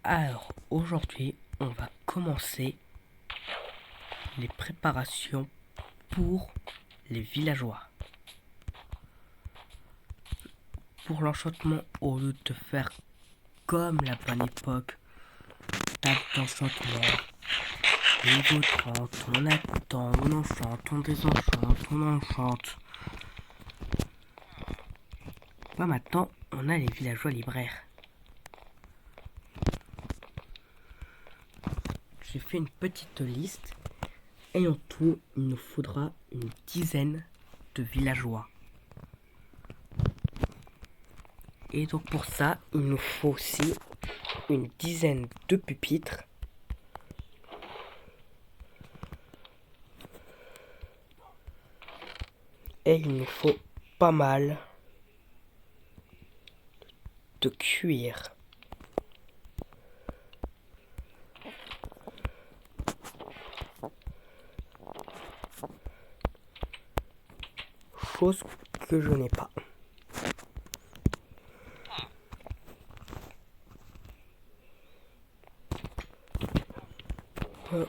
Alors, aujourd'hui, on va commencer les préparations pour les villageois. Pour l'enchantement, au lieu de faire comme la bonne époque, table d'enchantement, niveau 30, on attend, on enchante, on désenchante, on enchante. Là maintenant, on a les villageois libraires. J'ai fait une petite liste et en tout, il nous faudra une dizaine de villageois. Et donc pour ça, il nous faut aussi une dizaine de pupitres. Et il nous faut pas mal de cuir. Chose que je n'ai pas.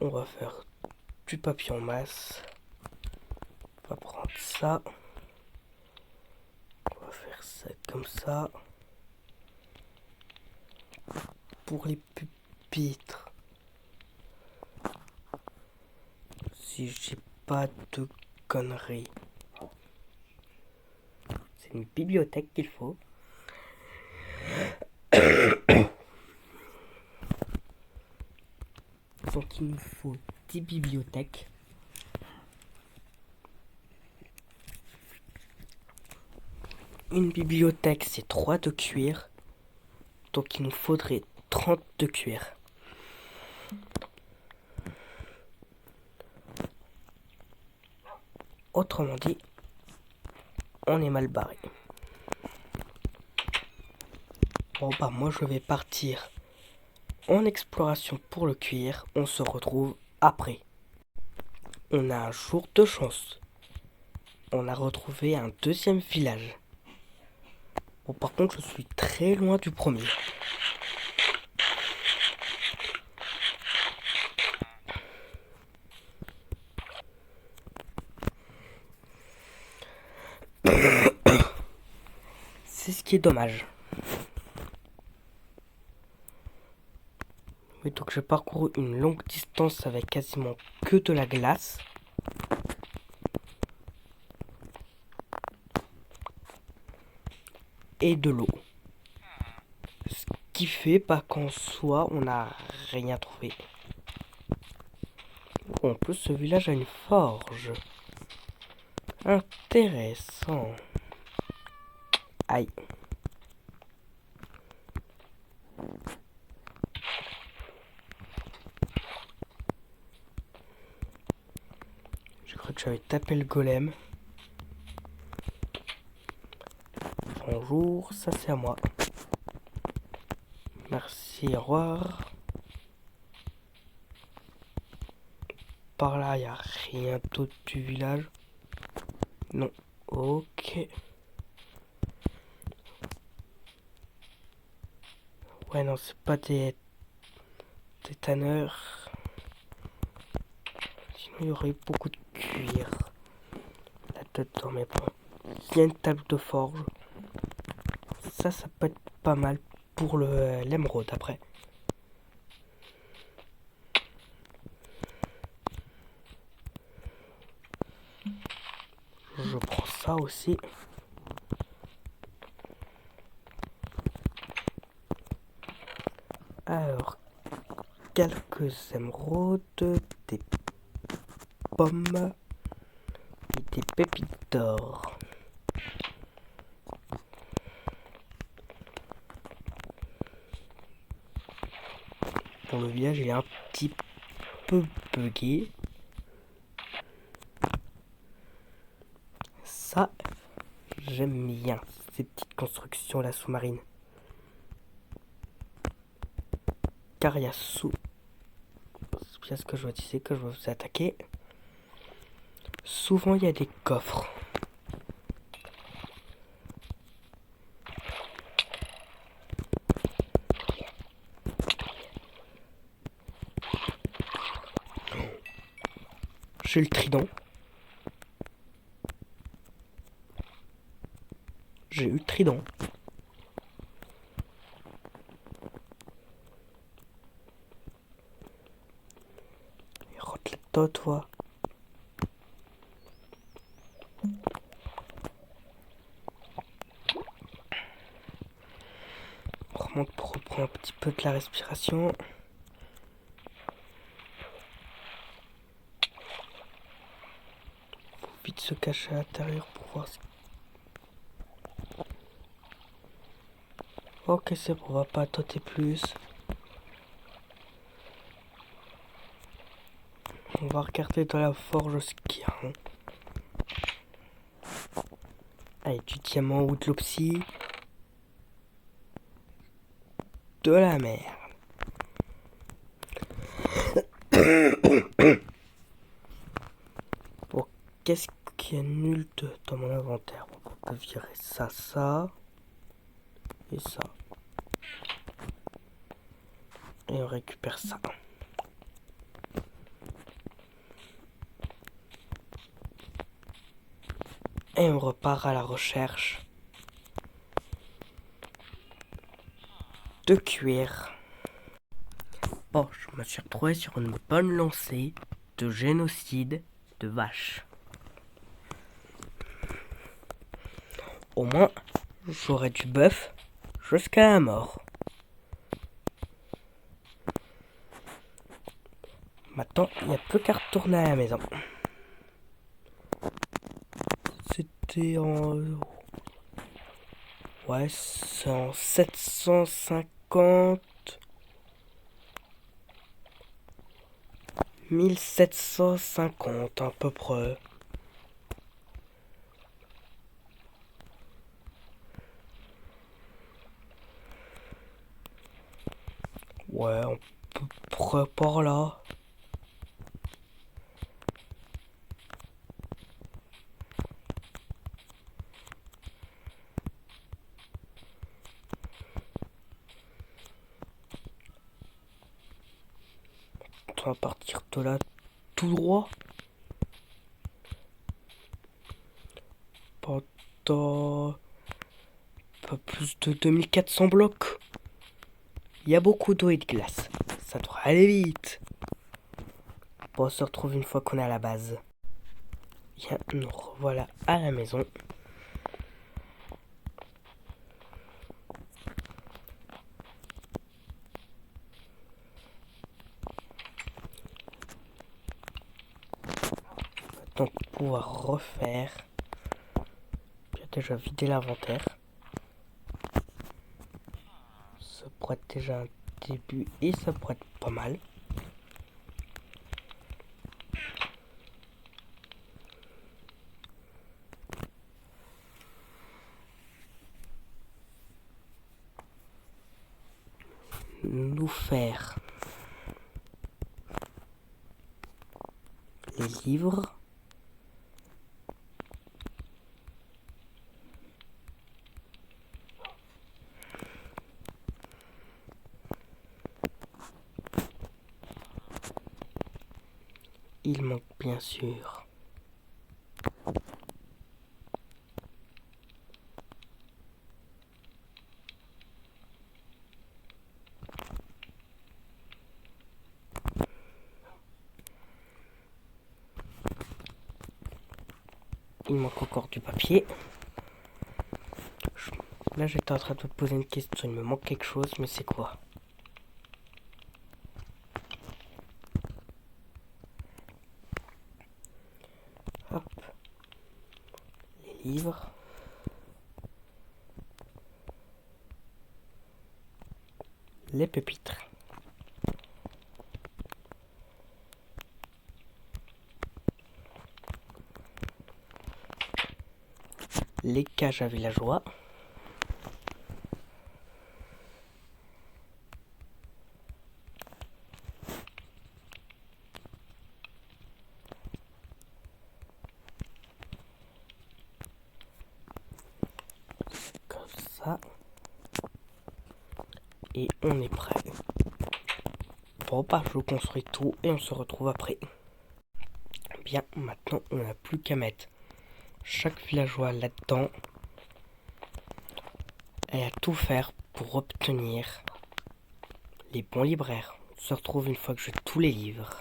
On va faire du papier en masse. On va prendre ça. On va faire ça comme ça. Pour les pupitres, si j'ai pas de conneries, c'est une bibliothèque qu'il faut. Donc il nous faut 10 bibliothèques. Une bibliothèque, c'est 3 de cuir. Donc il nous faudrait 30 de cuir. Autrement dit, on est mal barré. Bon bah moi je vais partir en exploration pour le cuir. On se retrouve après. On a un jour de chance. On a retrouvé un deuxième village. Bon par contre je suis très loin du premier. C'est ce qui est dommage. Mais donc j'ai parcouru une longue distance avec quasiment que de la glace. Et de l'eau. Ce qui fait pas qu'en soi on n'a rien trouvé. En plus ce village a une forge. Intéressant. Aïe. Je crois que j'avais tapé le golem. Bonjour, ça c'est à moi. Merci, au revoir. Par là, il n'y a rien d'autre du village. Non. Ok. Ouais, non, c'est pas des tanneurs. Sinon, il y aurait beaucoup de cuir là-dedans, mais bon. Il y a une table de forge. Ça peut être pas mal pour l'émeraude après. Je prends ça aussi. Alors, quelques émeraudes, des pommes et des pépites d'or. Bon, le village il est un petit peu bugué. Ça, j'aime bien ces petites constructions là sous-marines. Car il y a c'est bien ce que je disais que je vais vous attaquer. Souvent il y a des coffres. J'ai le trident. J'ai eu le trident. Et rote là-dedans, toi. On remonte pour reprendre un petit peu de la respiration. Faut vite se cacher à l'intérieur pour voir ce... Ok, c'est bon, on va pas tâter plus. On va regarder dans la forge ce qu'il y a. Hein. Allez, du diamant ou de l'opsie. De la merde. Bon, qu'est-ce qu'il y a nul dans mon inventaire? On peut virer ça, ça. Et ça. Et on récupère ça. Et on repart à la recherche de cuir. Bon, je me suis retrouvé sur une bonne lancée de génocide de vaches. Au moins, j'aurai du bœuf jusqu'à la mort. Maintenant, il n'y a plus qu'à retourner à la maison. C'était en... Ouais, c'est en 750... 1750 à peu près. Ouais, à peu près par là. On va partir de là tout droit. Pendant pas plus de 2400 blocs. Il y a beaucoup d'eau et de glace. Ça devrait aller vite. Bon, on se retrouve une fois qu'on est à la base. Bien, nous revoilà à la maison. Donc, pouvoir refaire. J'ai déjà vidé l'inventaire. Ça pourrait être déjà un début et ça pourrait être pas mal. Nous faire les livres. Il manque bien sûr il manque encore du papier. Là j'étais en train de me poser une question, il me manque quelque chose, mais c'est quoi? Hop. Les livres. Les pépitres. Les cages à villageois. Comme ça. Et on est prêt. Bon bah je construis tout et on se retrouve après. bien, maintenant on n'a plus qu'à mettre chaque villageois là-dedans et à tout faire pour obtenir les bons libraires. On se retrouve une fois que j'ai tous les livres.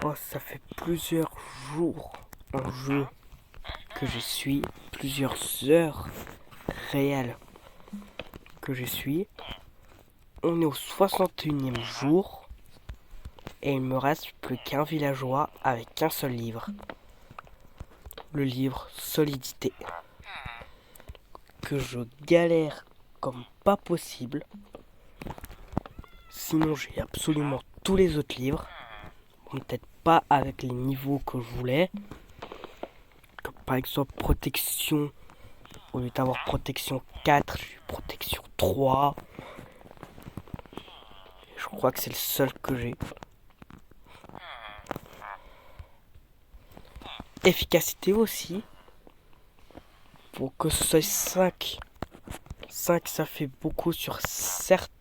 Oh, ça fait plusieurs jours en jeu que je suis, plusieurs heures réelles que je suis. On est au 61e jour et il me reste plus qu'un villageois avec un seul livre. Le livre Solidité. Que je galère comme pas possible. Sinon j'ai absolument tous les autres livres. Peut-être pas avec les niveaux que je voulais. Comme par exemple protection. Au lieu d'avoir protection 4, j'ai eu protection 3. Je crois que c'est le seul que j'ai. Efficacité aussi. Pour que ce soit 5. 5 ça fait beaucoup sur certes.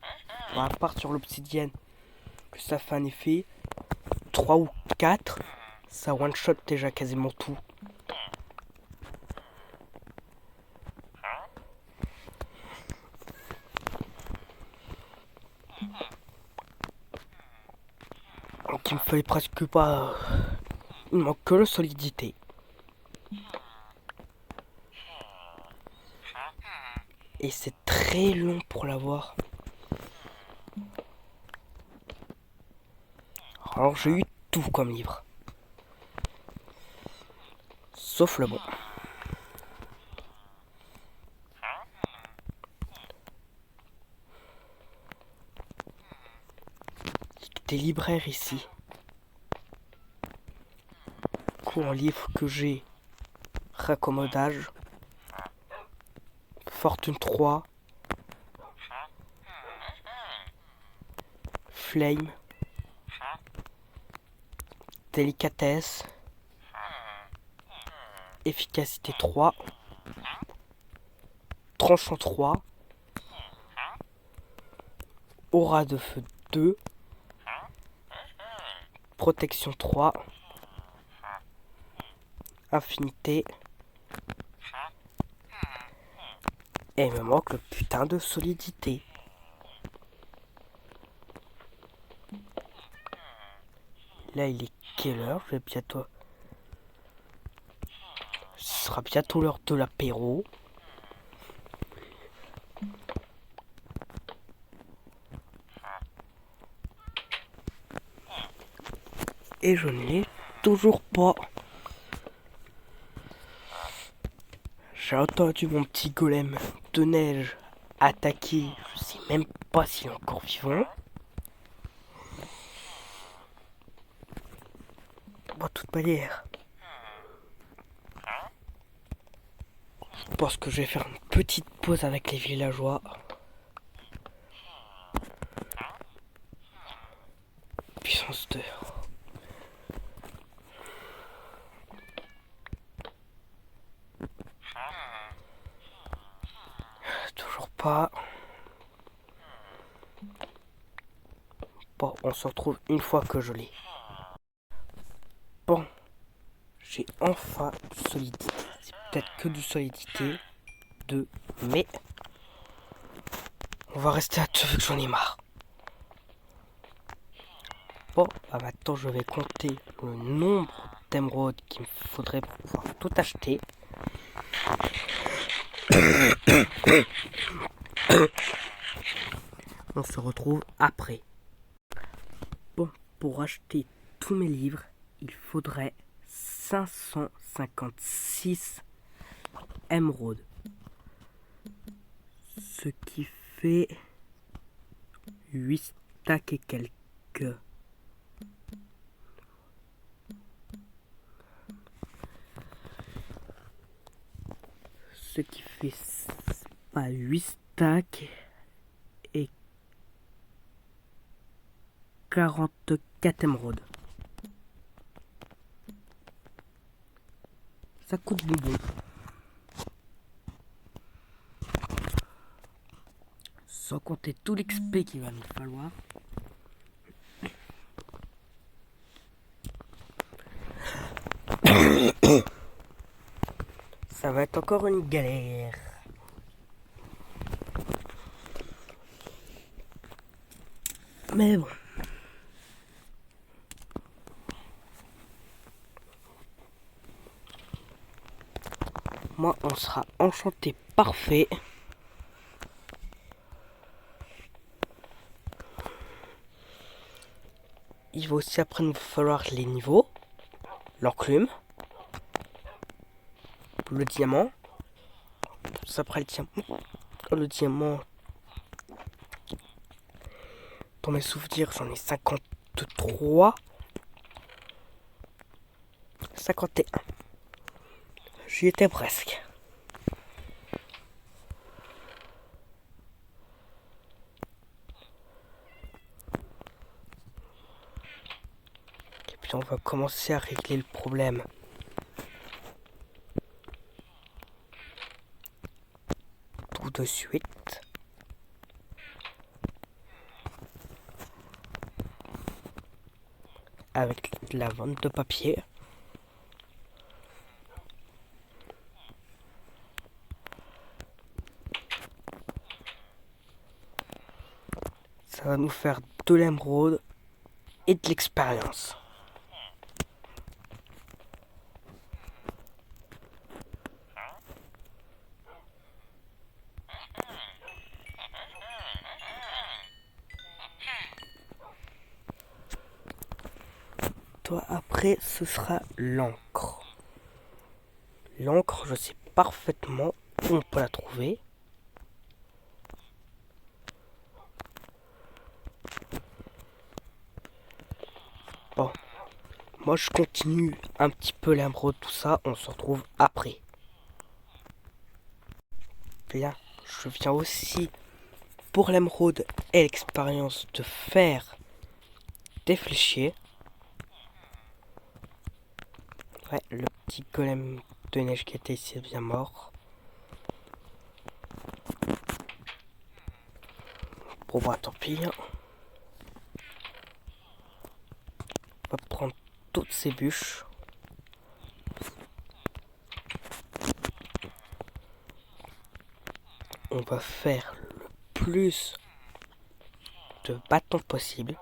À part sur l'obsidienne. Que ça fait un effet. 3 ou 4. Ça one shot déjà quasiment tout. Donc il me fallait presque pas. Il me manque que la solidité. Et c'est très long pour l'avoir. Alors j'ai eu tout comme livre. Sauf le bon. Des libraires ici. Cours livre que j'ai. Raccommodage. Fortune 3. Flame. Délicatesse. Efficacité 3. Tranchant 3. Aura de feu 2. Protection 3. Infinité. Et il me manque le putain de solidité. Là il est quelle heure? Je vais bientôt. Ce sera bientôt l'heure de l'apéro. Et je ne l'ai toujours pas. J'ai entendu mon petit golem de neige attaquer. Je sais même pas s'il est encore vivant. Bon, de toute manière. Je pense que je vais faire une petite pause avec les villageois. Puissance 2. Toujours pas. Bon, on se retrouve une fois que je l'ai. Bon, j'ai enfin du solidité. C'est peut-être que du solidité 2, mais on va rester à 2 vu que j'en ai marre. Bon, bah maintenant je vais compter le nombre d'émeraudes qu'il me faudrait pour pouvoir tout acheter. On se retrouve après. Bon, pour acheter tous mes livres, il faudrait 556 émeraudes. Ce qui fait 8 stacks et quelques. Ce qui fait pas 8 stacks et 44 émeraudes. Ça coûte bonbon. Sans compter tout l'XP qu'il va nous falloir. Ça va être encore une galère. Mais bon. Moi, on sera enchanté parfait. Il va aussi après nous falloir les niveaux, l'enclume, le diamant. Ça après le diamant. Dans mes souvenirs, j'en ai 53. 51. J'y étais presque. Et puis on va commencer à régler le problème. Tout de suite. Avec la vente de papier. Ça va nous faire de l'émeraude et de l'expérience. Toi, après, ce sera l'encre. L'encre, je sais parfaitement où on peut la trouver. Bon, moi je continue un petit peu l'émeraude, tout ça, on se retrouve après. Bien, je viens aussi pour l'émeraude et l'expérience de faire des fléchiers. Ouais, le petit golem de neige qui était ici est bien mort. Bon bah tant pis. On va prendre toutes ces bûches. On va faire le plus de bâtons possible.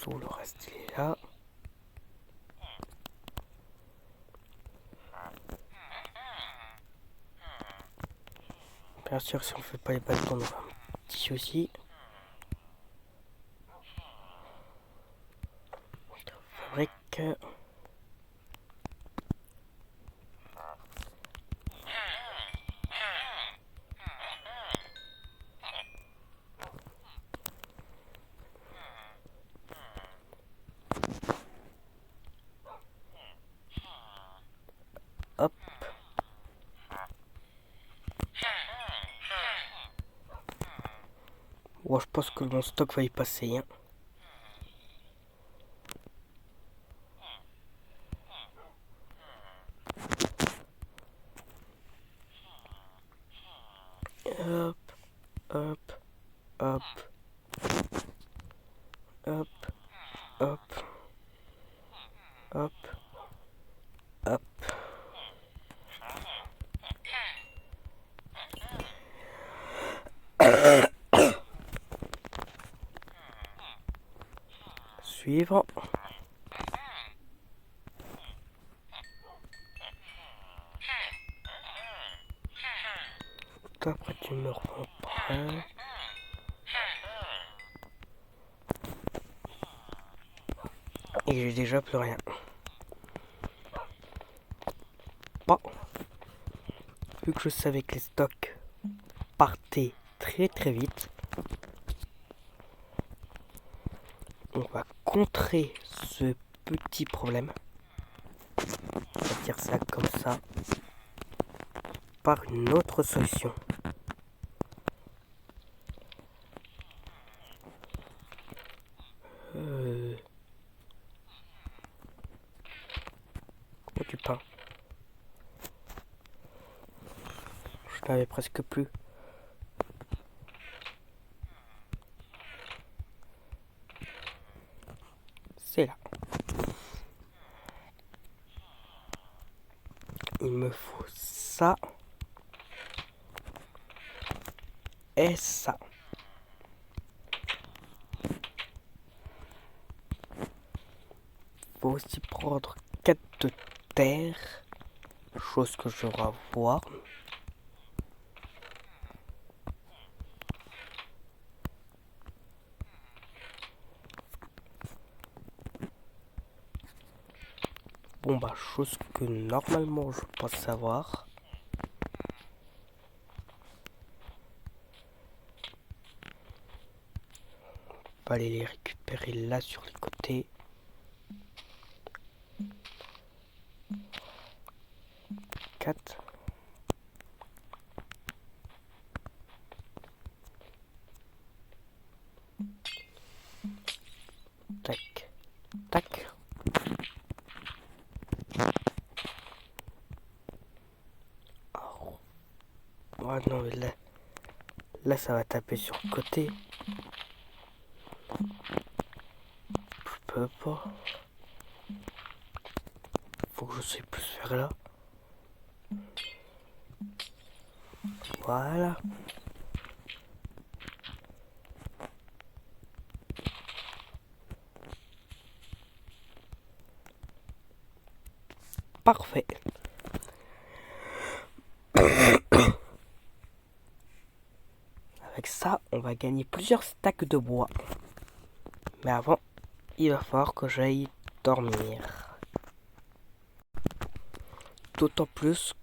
Le reste il est là. Bien sûr, si on fait pas les bâtons, on aura un petit souci. Fabrique. Hop. Bon, je pense que mon stock va y passer. Hein. Hop, hop, hop, hop, hop, hop, hop. Suivre. Après tu me reprends. Et j'ai déjà plus rien. Bon. Vu que je savais que les stocks partaient très très vite, on va contrer ce petit problème. On va dire ça comme ça. Par une autre solution. du pain. Je n'avais presque plus. C'est là. Il me faut ça. Et ça. Faut aussi prendre 4 de terre. Chose que je vais avoir. Bon bah chose que normalement je pense savoir. On va aller les récupérer là sur les côtés. Quatre. Tac. Tac. Oh. Ouais, non mais là ça va taper sur le côté. Je peux pas. Faut que je sais plus faire là. Voilà. Parfait. Avec ça, on va gagner plusieurs stacks de bois. Mais avant, il va falloir que j'aille dormir. D'autant plus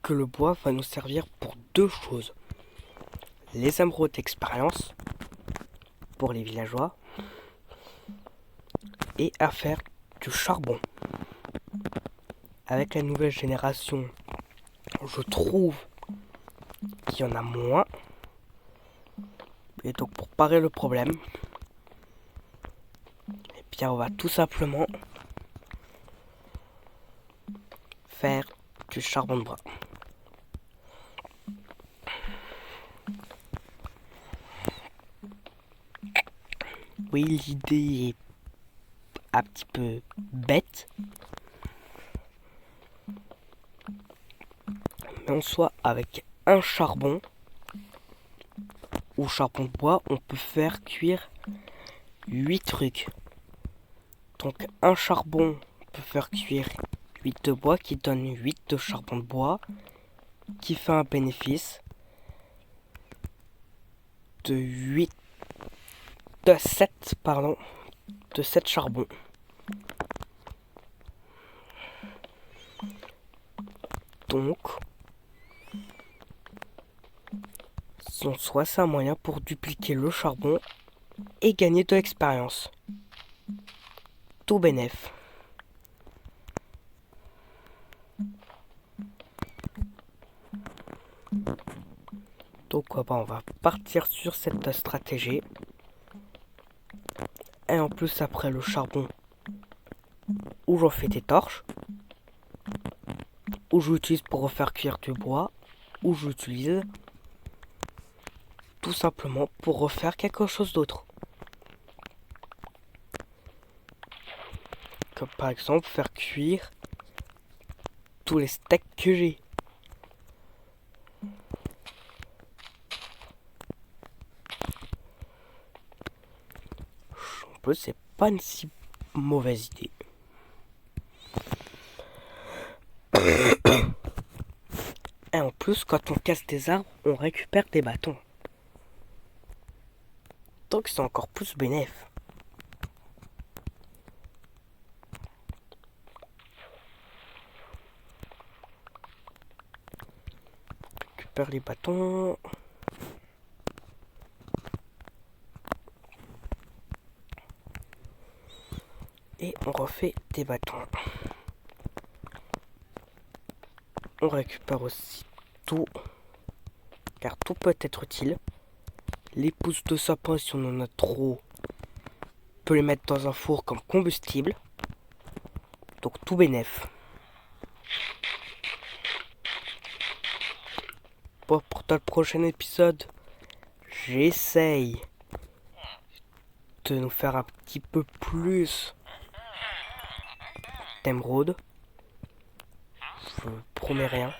que le bois va nous servir pour deux choses. Les émeraudes d'expérience pour les villageois et à faire du charbon. Avec la nouvelle génération, je trouve qu'il y en a moins. Et donc pour parer le problème, eh bien on va tout simplement faire du charbon de bois. Oui, l'idée est un petit peu bête. Mais en soi, avec un charbon ou charbon de bois, on peut faire cuire 8 trucs. Donc un charbon peut faire cuire 8 de bois qui donne 8 de charbon de bois qui fait un bénéfice de 7 charbons. Donc, en soi, c'est un moyen pour dupliquer le charbon et gagner de l'expérience. Tout bénef. Donc, on va partir sur cette stratégie. Et en plus, après le charbon, où j'en fais des torches, où j'utilise pour refaire cuire du bois, où j'utilise tout simplement pour refaire quelque chose d'autre. Comme par exemple faire cuire tous les steaks que j'ai. En plus, c'est pas une si mauvaise idée. Et en plus, quand on casse des arbres, on récupère des bâtons. Donc c'est encore plus bénéf. On récupère les bâtons. Et on refait des bâtons. On récupère aussi tout, car tout peut être utile. Les pousses de sapin, si on en a trop, on peut les mettre dans un four comme combustible. Donc tout bénef. pour le prochain épisode, j'essaye de nous faire un petit peu plus d'émeraude. Je vous promets rien.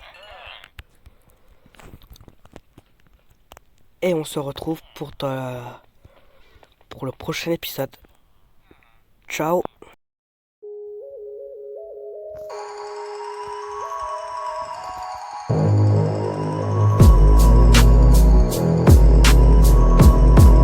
Et on se retrouve pour le prochain épisode. Ciao.